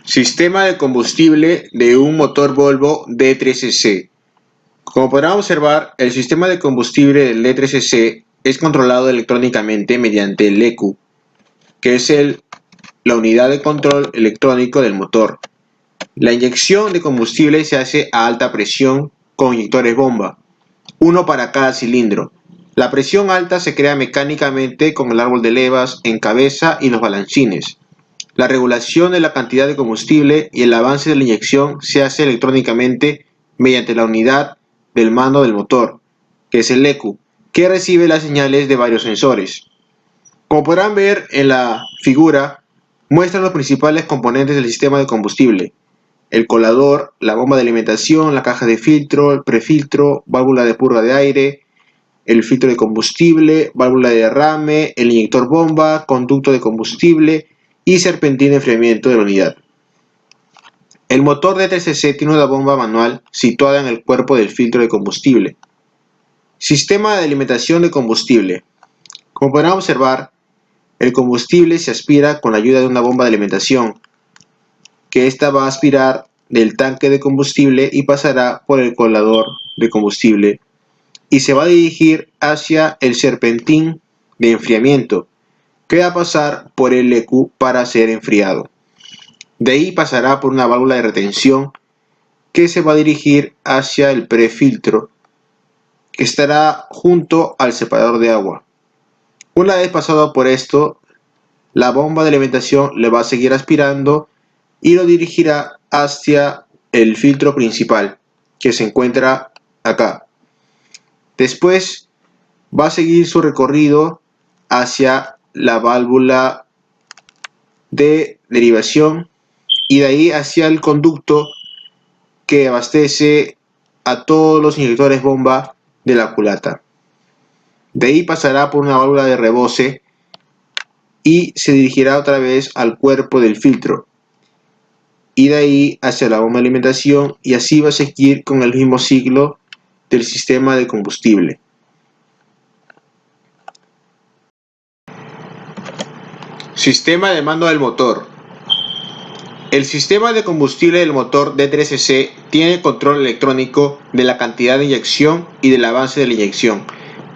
Sistema de combustible de un motor Volvo D3CC. Como podrán observar, el sistema de combustible del D3CC es controlado electrónicamente mediante el ECU, que es la unidad de control electrónico del motor. La inyección de combustible se hace a alta presión con inyectores bomba, uno para cada cilindro. La presión alta se crea mecánicamente con el árbol de levas en cabeza y los balancines. La regulación de la cantidad de combustible y el avance de la inyección se hace electrónicamente mediante la unidad del mando del motor, que es el ECU, que recibe las señales de varios sensores. Como podrán ver en la figura, muestran los principales componentes del sistema de combustible: el colador, la bomba de alimentación, la caja de filtro, el prefiltro, válvula de purga de aire, el filtro de combustible, válvula de derrame, el inyector bomba, conducto de combustible y serpentín de enfriamiento de la unidad. El motor D3CC tiene una bomba manual situada en el cuerpo del filtro de combustible. Sistema de alimentación de combustible. Como podrán observar, el combustible se aspira con la ayuda de una bomba de alimentación, que ésta va a aspirar del tanque de combustible y pasará por el colador de combustible y se va a dirigir hacia el serpentín de enfriamiento, que va a pasar por el ECU para ser enfriado. De ahí pasará por una válvula de retención que se va a dirigir hacia el prefiltro, que estará junto al separador de agua. Una vez pasado por esto, la bomba de alimentación le va a seguir aspirando y lo dirigirá hacia el filtro principal, que se encuentra acá. Después va a seguir su recorrido hacia la válvula de derivación y de ahí hacia el conducto que abastece a todos los inyectores bomba de la culata. De ahí pasará por una válvula de rebose y se dirigirá otra vez al cuerpo del filtro y de ahí hacia la bomba de alimentación, y así va a seguir con el mismo ciclo del sistema de combustible. Sistema de mando del motor. El sistema de combustible del motor D3CC tiene control electrónico de la cantidad de inyección y del avance de la inyección.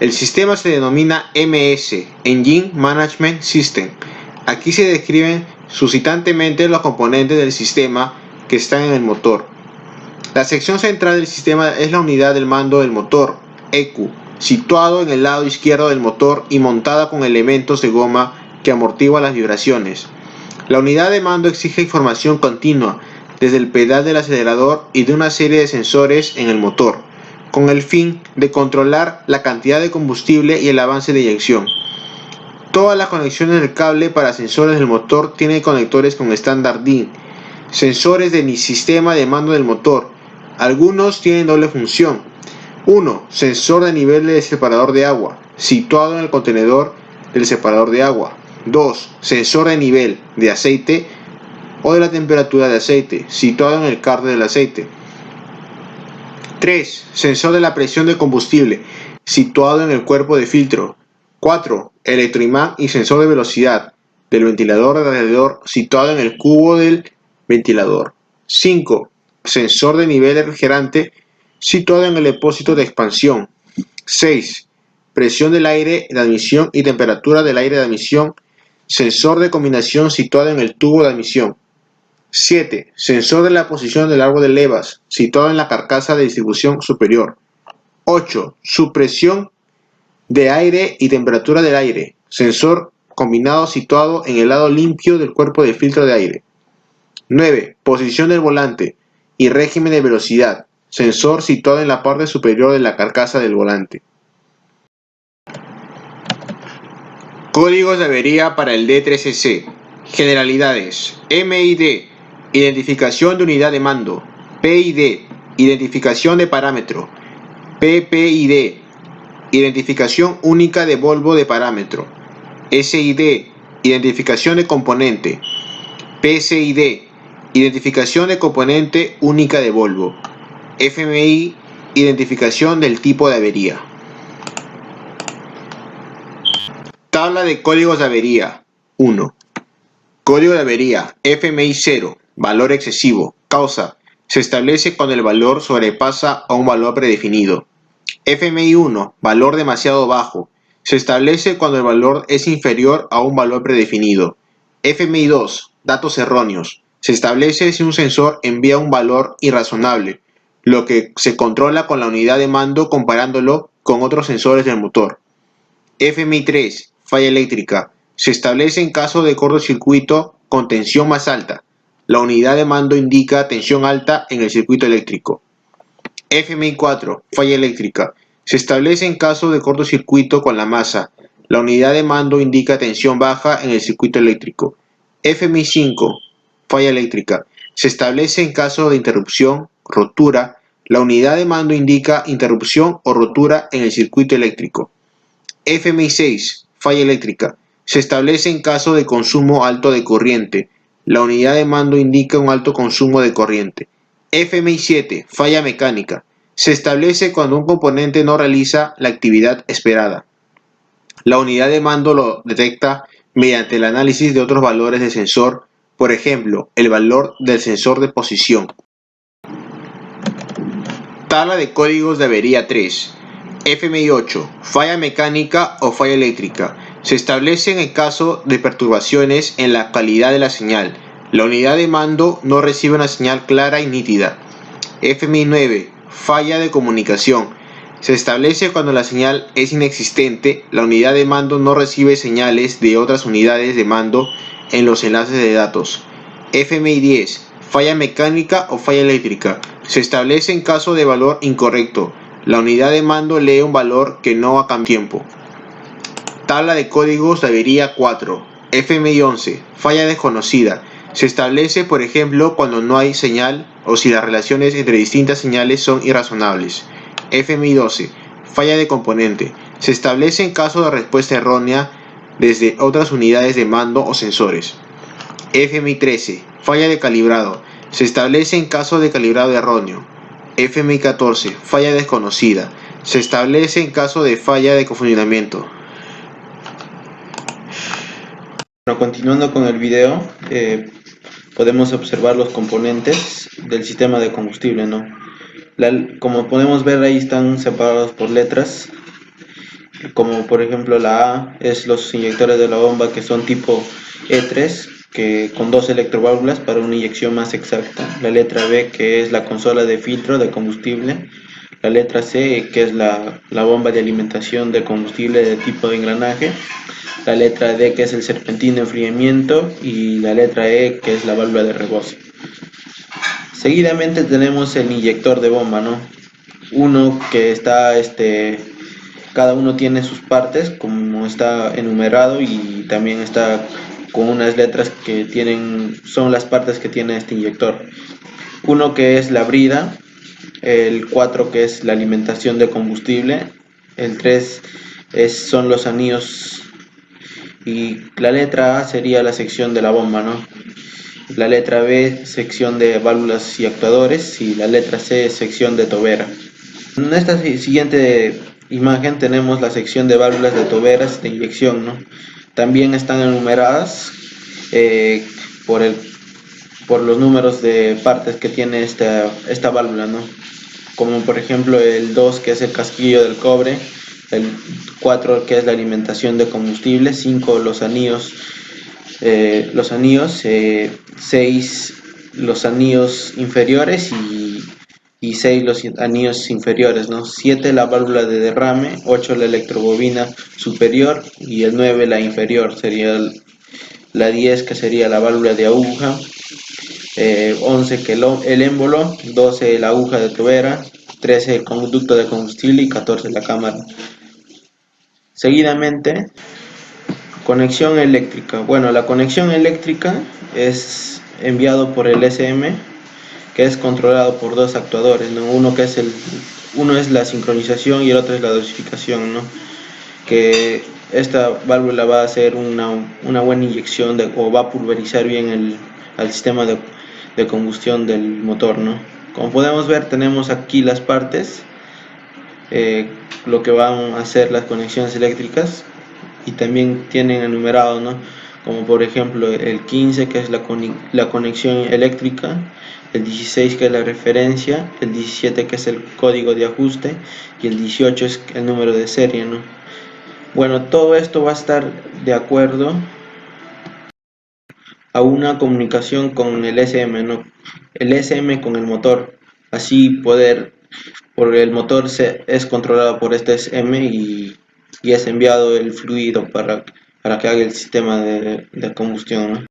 El sistema se denomina MS, Engine Management System. Aquí se describen suscitantemente los componentes del sistema que están en el motor. La sección central del sistema es la unidad del mando del motor, ECU, situado en el lado izquierdo del motor y montada con elementos de goma que amortiguan las vibraciones. La unidad de mando exige información continua desde el pedal del acelerador y de una serie de sensores en el motor, con el fin de controlar la cantidad de combustible y el avance de inyección. Todas las conexiones del cable para sensores del motor tienen conectores con estándar DIN. Sensores del sistema de mando del motor. Algunos tienen doble función. 1. Sensor de nivel del separador de agua, situado en el contenedor del separador de agua. 2. Sensor de nivel de aceite o de la temperatura de aceite, situado en el cárter del aceite. 3. Sensor de la presión de combustible, situado en el cuerpo de filtro. 4. Electroimán y sensor de velocidad del ventilador de radiador, situado en el cubo del ventilador. 5. Sensor de nivel de refrigerante, situado en el depósito de expansión. 6. Presión del aire de admisión y temperatura del aire de admisión, sensor de combinación situado en el tubo de admisión. 7. Sensor de la posición del árbol de levas, situado en la carcasa de distribución superior. 8. Supresión de aire y temperatura del aire, sensor combinado situado en el lado limpio del cuerpo de filtro de aire. 9. Posición del volante y régimen de velocidad, sensor situado en la parte superior de la carcasa del volante. Códigos de avería para el D3CC. Generalidades: MID, identificación de unidad de mando. PID, identificación de parámetro. PPID, identificación única de Volvo de parámetro. SID, identificación de componente. PCID, identificación de componente única de Volvo. FMI, identificación del tipo de avería. Tabla de códigos de avería. 1. Código de avería FMI 0. Valor excesivo. Causa. Se establece cuando el valor sobrepasa a un valor predefinido. FMI 1. Valor demasiado bajo. Se establece cuando el valor es inferior a un valor predefinido. FMI 2. Datos erróneos. Se establece si un sensor envía un valor irrazonable, lo que se controla con la unidad de mando comparándolo con otros sensores del motor. FMI 3. Falla eléctrica. Se establece en caso de cortocircuito con tensión más alta. La unidad de mando indica tensión alta en el circuito eléctrico. FMI 4. Falla eléctrica. Se establece en caso de cortocircuito con la masa. La unidad de mando indica tensión baja en el circuito eléctrico. FMI 5. Falla eléctrica. Se establece en caso de interrupción, rotura. La unidad de mando indica interrupción o rotura en el circuito eléctrico. FMI 6. Falla eléctrica. Se establece en caso de consumo alto de corriente. La unidad de mando indica un alto consumo de corriente. FMI 7. Falla mecánica. Se establece cuando un componente no realiza la actividad esperada. La unidad de mando lo detecta mediante el análisis de otros valores del sensor, por ejemplo, el valor del sensor de posición. Tabla de códigos de avería 3. FMI 8. Falla mecánica o falla eléctrica. Se establece en el caso de perturbaciones en la calidad de la señal. La unidad de mando no recibe una señal clara y nítida. FMI 9. Falla de comunicación. Se establece cuando la señal es inexistente, la unidad de mando no recibe señales de otras unidades de mando en los enlaces de datos. FMI 10. Falla mecánica o falla eléctrica. Se establece en caso de valor incorrecto. La unidad de mando lee un valor que no ha cambiado tiempo. Tabla de códigos de avería 4. FMI 11. Falla desconocida. Se establece, por ejemplo, cuando no hay señal o si las relaciones entre distintas señales son irrazonables. FMI 12. Falla de componente. Se establece en caso de respuesta errónea desde otras unidades de mando o sensores. FMI 13. Falla de calibrado. Se establece en caso de calibrado erróneo. FMI 14. Falla desconocida. Se establece en caso de falla de funcionamiento. Bueno, continuando con el video, podemos observar los componentes del sistema de combustible, ¿no? Como podemos ver, ahí están separados por letras, como por ejemplo la A es los inyectores de la bomba, que son tipo E3, que con 2 electroválvulas para una inyección más exacta. La letra B, que es la consola de filtro de combustible. La letra C, que es la bomba de alimentación de combustible de tipo de engranaje. La letra D, que es el serpentín de enfriamiento, y la letra E, que es la válvula de rebozo. Seguidamente tenemos el inyector de bomba, ¿no? Uno que está, cada uno tiene sus partes, como está enumerado, y también está con unas letras que son las partes que tiene este inyector. Uno que es la brida, el 4 que es la alimentación de combustible, el 3 son los anillos, y la letra A sería la sección de la bomba, ¿no? La letra B, sección de válvulas y actuadores, y la letra C, sección de tobera. En esta siguiente imagen tenemos la sección de válvulas de toberas de inyección, ¿no? También están enumeradas por los números de partes que tiene esta válvula, ¿no? Como por ejemplo el 2, que es el casquillo del cobre, el 4 que es la alimentación de combustible, 5 los anillos, 6 los anillos inferiores y 6 los anillos inferiores, ¿no? 7 la válvula de derrame, 8 la electrobobina superior y el 9 la inferior, sería la 10 que sería la válvula de aguja, 11 que el émbolo, 12 la aguja de tobera, 13 el conducto de combustible y 14 la cámara. Seguidamente, conexión eléctrica. Bueno, la conexión eléctrica es enviado por el SM, que es controlado por 2 actuadores, ¿no? Uno es la sincronización y el otro es la dosificación, ¿no? Que esta válvula va a hacer una buena inyección o va a pulverizar bien al sistema de combustión del motor, ¿no? Como podemos ver, tenemos aquí las partes, lo que van a hacer las conexiones eléctricas, y también tienen enumerado, ¿no? como por ejemplo el 15, que es la conexión eléctrica, el 16, que es la referencia, el 17, que es el código de ajuste, y el 18 es el número de serie, ¿no? Bueno, todo esto va a estar de acuerdo a una comunicación con el SM, ¿no? El SM con el motor, así porque el motor es controlado por este SM y es enviado el fluido para que haga el sistema de combustión, ¿no?